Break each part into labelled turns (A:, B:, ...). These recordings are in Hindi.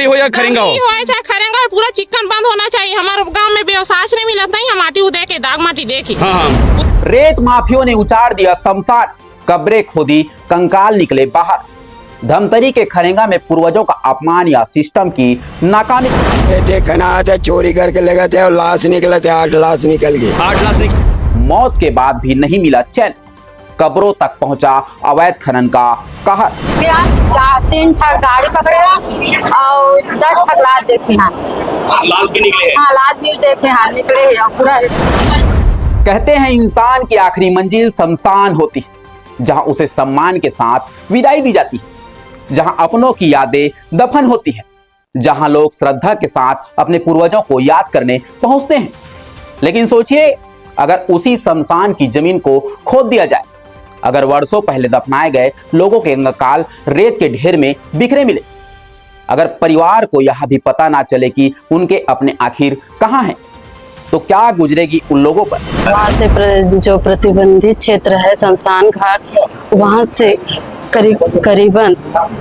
A: हो या खरेंगा हो
B: चाहे खरेंगा हो, पूरा चिकन बंद होना चाहिए। हमारे गांव में व्यवसाय नहीं मिलता नहीं, हम माटी उदे के दाग माटी देखी।
A: हाँ।
C: रेत माफियों ने उचाड़ दिया शमशान, कब्रें खोदी, कंकाल निकले बाहर। धमतरी के खरेंगा में पूर्वजों का अपमान या सिस्टम की नाकामी।
D: देखना था चोरी करके ले गए थे और लाश निकले थे, 8 लाश निकल गई।
A: 8 लाख
C: मौत के बाद भी नहीं मिला चैन, कब्रों तक पहुंचा अवैध खनन का कहर।
E: 3 ठग गाड़ी पकड़े और 10 ठग लाश देखे हैं।
A: लाश भी निकले हैं।
E: हाँ, लाश भी देखे हैं, निकले हैं और पूरा।
C: कहते हैं इंसान की आखिरी मंजिल शमशान होती है, जहां उसे सम्मान के साथ विदाई दी जाती है, जहां अपनों की यादें दफन होती है, जहां लोग श्रद्धा के साथ अपने पूर्वजों को याद करने पहुंचते हैं। लेकिन सोचिए, अगर उसी शमशान की जमीन को खोद दिया जाए, अगर वर्षों पहले दफनाए गए लोगों के कंकाल रेत के ढेर में बिखरे मिले, अगर परिवार को यह भी पता ना चले कि उनके अपने आखिर कहां हैं, तो क्या गुजरेगी उन लोगों पर।
F: वहाँ से जो प्रतिबंधित क्षेत्र है शमशान घाट, वहाँ से करीबन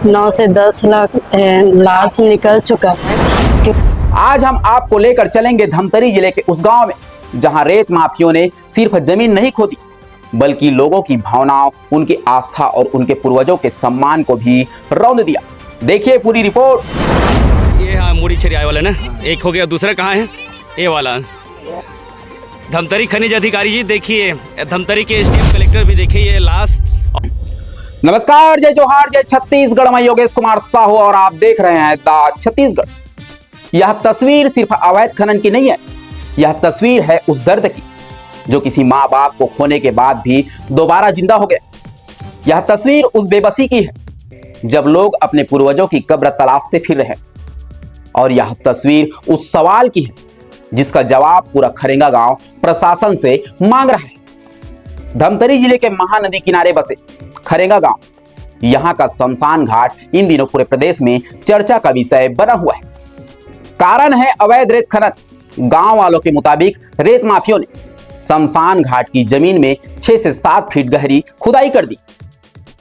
F: 9 से 10 लाख लाश निकल चुका है।
C: आज हम आपको लेकर चलेंगे धमतरी जिले के उस गांव में, जहां रेत माफियों ने सिर्फ जमीन नहीं खोदी, बल्कि लोगों की भावनाओं, उनकी आस्था और उनके पूर्वजों के सम्मान को भी रौंद दिया। देखिए पूरी रिपोर्ट।
A: ये हाँ मुड़ी छरिया वाला ना, एक हो गया, दूसरा कहाँ है? ये वाला धमतरी खनिज अधिकारी जी, देखिए धमतरी के एसडीएम कलेक्टर भी देखिए ये लाश।
C: नमस्कार, जय जोहार, जय छत्तीसगढ़। मैं योगेश कुमार साहू और आप देख रहे हैं द छत्तीसगढ़। यह तस्वीर सिर्फ अवैध खनन की नहीं है, यह तस्वीर है उस दर्द की जो किसी माँ बाप को खोने के बाद भी दोबारा जिंदा हो गया। यह तस्वीर उस बेबसी की है जब लोग अपने पूर्वजों की कब्र तलाशते फिर रहे हैं। और यह तस्वीर उस सवाल की है जिसका जवाब पूरा खरेंगा गांव प्रशासन से मांग रहा है। धमतरी जिले के महानदी किनारे बसे खरेंगा गांव, यहां का शमशान घाट इन दिनों पूरे प्रदेश में चर्चा का विषय बना हुआ है। कारण है अवैध रेत खनन। गांव वालों के मुताबिक रेत माफियों ने शमशान घाट की जमीन में 6 से 7 फीट गहरी खुदाई कर दी।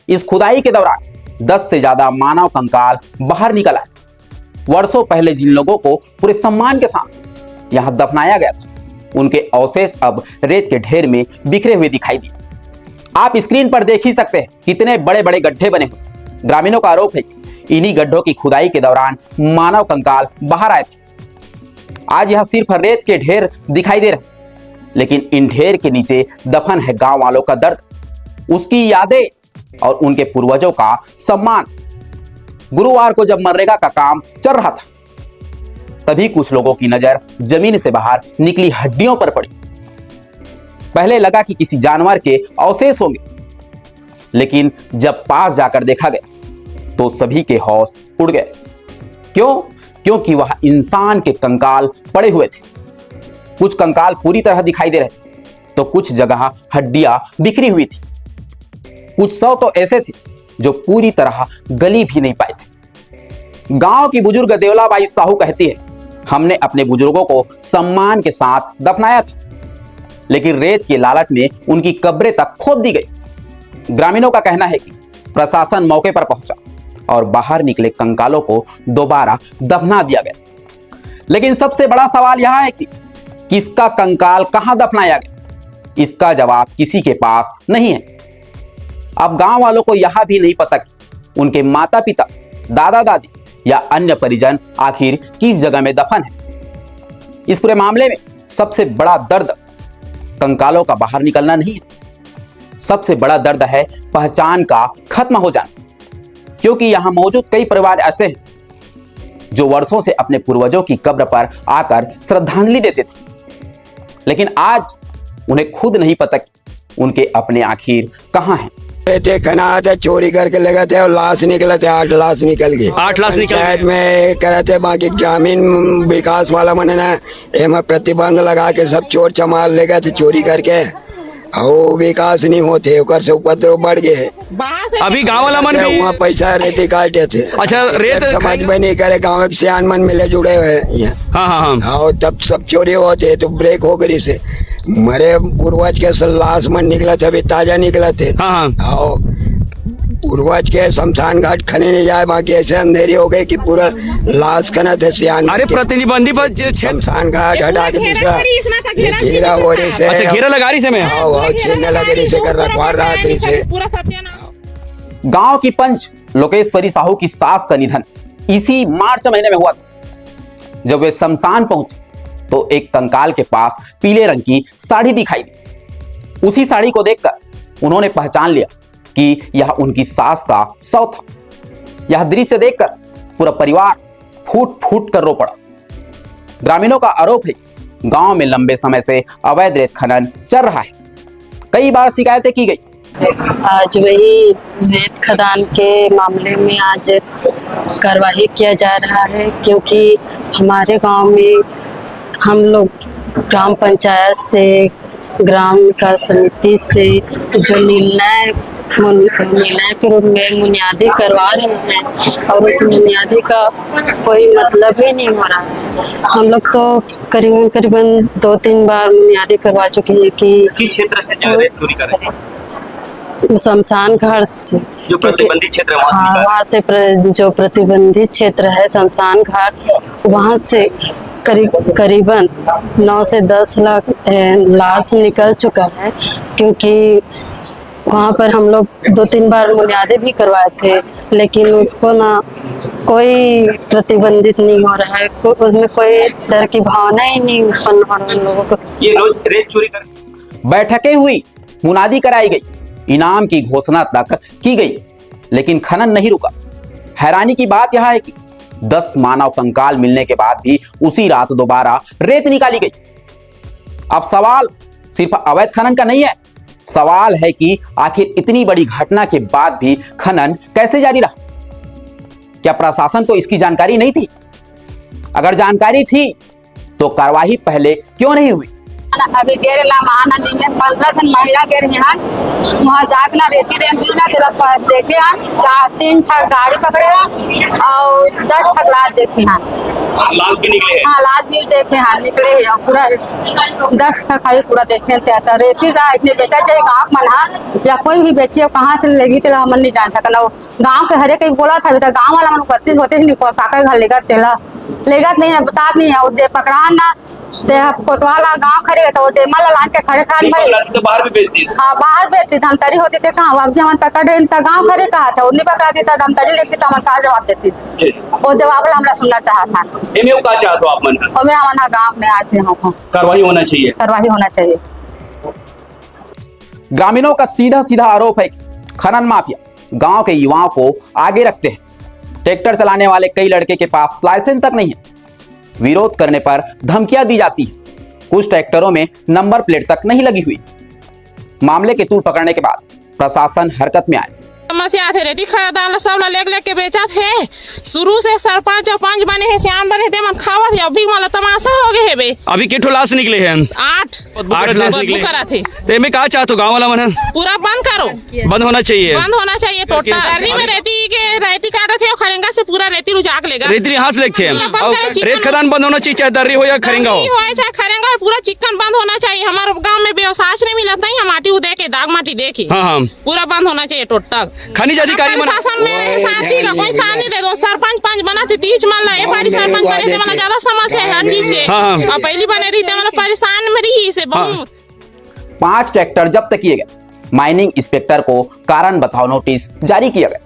C: इस खुदाई के दौरान 10 से ज्यादा मानव कंकाल बाहर निकल आए। वर्षों पहले जिन लोगों को पूरे सम्मान के साथ यहां दफनाया गया था, उनके अवशेष अब रेत के ढेर में बिखरे हुए दिखाई दिए। आप स्क्रीन पर देख ही सकते हैं कितने बड़े बड़े गड्ढे बने हुए। ग्रामीणों का आरोप है कि इन्हीं गड्ढों की खुदाई के दौरान मानव कंकाल बाहर आए थे। आज यह सिर्फ रेत के ढेर दिखाई दे रहे, लेकिन इन ढेर के नीचे दफन है गांव वालों का दर्द, उसकी यादें और उनके पूर्वजों का सम्मान। गुरुवार को जब मनरेगा का काम चल रहा था, तभी कुछ लोगों की नजर जमीन से बाहर निकली हड्डियों पर पड़ी। पहले लगा कि किसी जानवर के अवशेष होंगे, लेकिन जब पास जाकर देखा गया तो सभी के होश उड़ गए। क्यों? क्योंकि वह इंसान के कंकाल पड़े हुए थे। कुछ कंकाल पूरी तरह दिखाई दे रहे थे, तो कुछ जगह हड्डियां बिखरी हुई थी। कुछ 100 तो ऐसे थे जो पूरी तरह गली भी नहीं पाए थे। गांव की बुजुर्ग देवलाबाई साहू कहती है, हमने अपने बुजुर्गों को सम्मान के साथ दफनाया था, लेकिन रेत के लालच में उनकी कब्रें तक खोद दी गई। ग्रामीणों का कहना है कि प्रशासन मौके पर पहुंचा और बाहर निकले कंकालों को दोबारा दफना दिया गया। लेकिन सबसे बड़ा सवाल यह है कि किसका कंकाल कहां दफनाया गया? इसका जवाब किसी के पास नहीं है। अब गांव वालों को यह भी नहीं पता कि उनके माता पिता, दादा दादी या अन्य परिजन आखिर किस जगह में दफन है। इस पूरे मामले में सबसे बड़ा दर्द कंकालों का बाहर निकलना नहीं है, सबसे बड़ा दर्द है पहचान का खत्म हो जाना। क्योंकि यहां मौजूद कई परिवार ऐसे हैं जो वर्षों से अपने पूर्वजों की कब्र पर आकर श्रद्धांजलि देते थे, लेकिन आज उन्हें खुद नहीं पता कि उनके अपने आखिर कहां हैं।
D: देखना था चोरी करके ले गए थे और लाश निकले थे, 8 लाश निकल गई।
A: 8 लाश निकल
D: पंचायत में करे थे, बाकी ग्रामीण विकास वाला मन है एम प्रतिबंध लगा के सब चोर चमार ले गए थे चोरी करके, और विकास नहीं होते, से उपद्रव बढ़ गए।
A: अभी गांव वाला मन भी
D: वहाँ पैसा रेती काटे थे।
A: अच्छा, रेत
D: समझ में नहीं करे, गाँव के सियान मन मिले जुड़े हुए हैं।
A: हाँ हाँ हाँ,
D: और तब सब चोरी होते तो ब्रेक हो गई से मरे पूर्वज के लाश मन निकला थे, अभी ताजा निकला थे।
A: हाँ हाँ,
D: पूर्वज के शमशान घाट खने नहीं जाए, बाकी ऐसे अंधेरी हो गई कि पूरा लाश खना थे सियान।
A: अरे प्रतिबंधी पर क्षेत्र
D: शमशान घाट हटा के दूसरा
B: घेरा
D: घेरा हो रही से।
A: अच्छा घेरा लगा रही से मैं
D: छीनने लगे रही से कर रखवा रहा रही से।
B: पूरा सत्यानाश।
C: गांव की पंच लोकेश्वरी साहू की सास का निधन इसी मार्च महीने में हुआ था। जब वे शमशान पहुंचे तो एक कंकाल के पास पीले रंग की साड़ी दिखाई दी। उसी साड़ी को देखकर उन्होंने पहचान लिया कि यह उनकी सास का शव था। यह दृश्य देखकर पूरा परिवार फूट फूट कर रो पड़ा। ग्रामीणों का आरोप है गांव में लंबे समय से अवैध रेत खनन चल रहा है। कई बार शिकायतें की गई।
F: आज वही रेत खदान के मामले में आज कार्रवाई किया जा रहा है, क्योंकि हमारे गांव में हम लोग ग्राम पंचायत से, ग्राम विकास समिति से जो निर्णय के रूप में बुनियादी करवा रहे हैं और उस बुनियादी का कोई मतलब ही नहीं हो रहा है। हम लोग तो करीबन 2-3 बार बुनियादी करवा चुके हैं कि
A: किस क्षेत्र से चोरी कर रहे हैं?
F: शमशान घाट से,
A: जो प्रतिबंधित क्षेत्र है
F: वहाँ से जो प्रतिबंधित क्षेत्र है शमशान घाट, वहाँ से करीबन 9 से 10 लाख लाश निकल चुका है, क्योंकि वहाँ पर हम लोग 2-3 बार बुनियादी भी करवाए थे, लेकिन उसको ना कोई प्रतिबंधित नहीं हो रहा है। उसमें कोई डर की भावना ही नहीं उत्पन्न हो रही है लोगों को।
A: ये रोज रेत चोरी कर।
C: बैठकें हुई, मुनादी कराई गई, इनाम की घोषणा तक की गई, लेकिन खनन नहीं रुका। हैरानी की बात यह है कि 10 मानव कंकाल मिलने के बाद भी उसी रात दोबारा रेत निकाली गई। अब सवाल सिर्फ अवैध खनन का नहीं है, सवाल है कि आखिर इतनी बड़ी घटना के बाद भी खनन कैसे जारी रहा? क्या प्रशासन को इसकी जानकारी नहीं थी? अगर जानकारी थी तो कार्रवाई पहले क्यों नहीं हुई?
E: अभी गेरे ला महानदी में 15 जन महिला गेर हैं। वहाँ जाके ना रेती रेम भी ना तेरा देखे हैं। 4-3 ठग गाड़ी पकड़े हैं और 10 ठग लाश देखे हैं।
A: लाश भी निकले हैं?
E: हाँ, लाश भी देखे हैं, निकले हैं और पूरा 10 ठग खाई पूरा देखे हैं। रेती रहा इसने बेचा चाहे गाँव मना या कोई भी बेची हो, कहाँ से लेगी तेरा हम नहीं जान सकना। गाँव के हरेक एक बोला था, गाँव वाला मन उपस्थित होते ही नहीं, काका घर लेगा तेला लेगा नहीं, बता नहीं है। और पकड़ा ना ते कोतवाला गांव खड़े तो डेमल लान के खड़े खान भाई
A: तो बाहर भी बेचती।
E: हाँ, बाहर बेचती। धमतरी होती थे कहाँ, अब हम पकड़े तो गांव खड़े कहा था, उन्हें पकड़ा देता धमतरी लेके तो हम कहा जवाब देती। वो जवाब हमरा सुनना चाहा था।
A: एमे का चाहतो आप मन?
E: हमें हमारा गांव में आज हम
A: कार्रवाई होना चाहिए,
E: कार्रवाई होना चाहिए।
C: ग्रामीणों का सीधा सीधा आरोप है कि खनन माफिया गांव के युवाओं को आगे रखते हैं। ट्रैक्टर चलाने वाले कई लड़के के पास लाइसेंस तक नहीं है। विरोध करने पर धमकियां दी जाती है। कुछ ट्रैक्टरों में नंबर प्लेट तक नहीं लगी हुई। मामले के तूल पकड़ने के बाद प्रशासन हरकत में आए।
B: समस्या थे रेती खदान सब लेग के बेचा थे। शुरू से सरपंच और पंच बने हैं, सियान बने थे, मन खावा थे। अभी माला तमाशा हो गए है बे।
A: अभी के लाश निकले हैं?
B: 8
A: लाश निकले
B: थे।
A: तो मैं कहा चाहतो गाँव वाला मन
B: पूरा बंद करो,
A: बंद होना चाहिए,
B: बंद होना चाहिए। टोटल गर्मी में रेती काटा थे और खरेंगा से पूरा रेती रुजाक लेगा।
A: रेती हाथ लेके रेत खदान बंद होना चाहिए, चाहे दर्री हो या खरेंगा हो,
B: चाहे खरेंगा हो, पूरा चिकन बंद होना चाहिए। हमारे गाँव में व्यवसाय नहीं मिला नहीं, हम माटी दे के दाग माटी दे के पूरा बंद होना चाहिए टोटल।
A: खनिज अधिकारी
B: प्रशासन में साथी का कोई साथ नहीं दे दो। सरपंच पंच बना थे 30 मान ला, एक सरपंच बने थे, मतलब ज्यादा समस्या है हर चीज के। और पहली बने रही थे, मतलब परेशान में रही से बहुत।
C: 5 ट्रैक्टर जब्त किए गए। माइनिंग इंस्पेक्टर को कारण बताओ नोटिस जारी किया गया।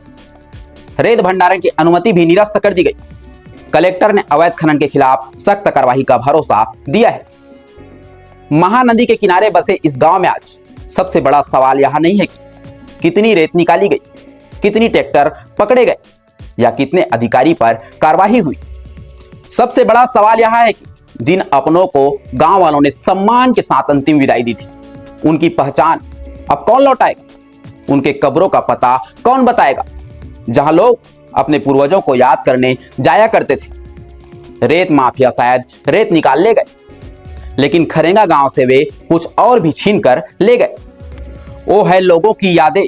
C: रेत भंडारण की अनुमति भी निरस्त कर दी गई। कलेक्टर ने अवैध खनन के खिलाफ सख्त कार्रवाई का भरोसा दिया है। महानदी के किनारे बसे इस गांव में आज सबसे बड़ा सवाल यह नहीं है कि कितनी रेत निकाली गई, कितनी ट्रैक्टर पकड़े गए या कितने अधिकारी पर कार्रवाई हुई। सबसे बड़ा सवाल यह है कि जिन अपनों को गांव वालों ने सम्मान के साथ अंतिम विदाई दी थी, उनकी पहचान अब कौन लौटाएगा? उनके कब्रों का पता कौन बताएगा? जहां लोग अपने पूर्वजों को याद करने जाया करते थे। रेत माफिया शायद रेत निकाल ले गए, लेकिन खरेंगा गांव से वे कुछ और भी छीन कर ले गए। वो है लोगों की यादें,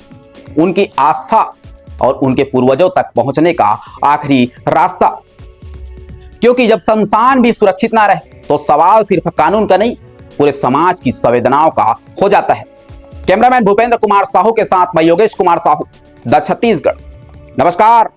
C: उनकी आस्था और उनके पूर्वजों तक पहुंचने का आखिरी रास्ता। क्योंकि जब शमशान भी सुरक्षित ना रहे तो सवाल सिर्फ कानून का नहीं, पूरे समाज की संवेदनाओं का हो जाता है। कैमरामैन भूपेंद्र कुमार साहू के साथ मैं योगेश कुमार साहू, द छत्तीसगढ़। नमस्कार।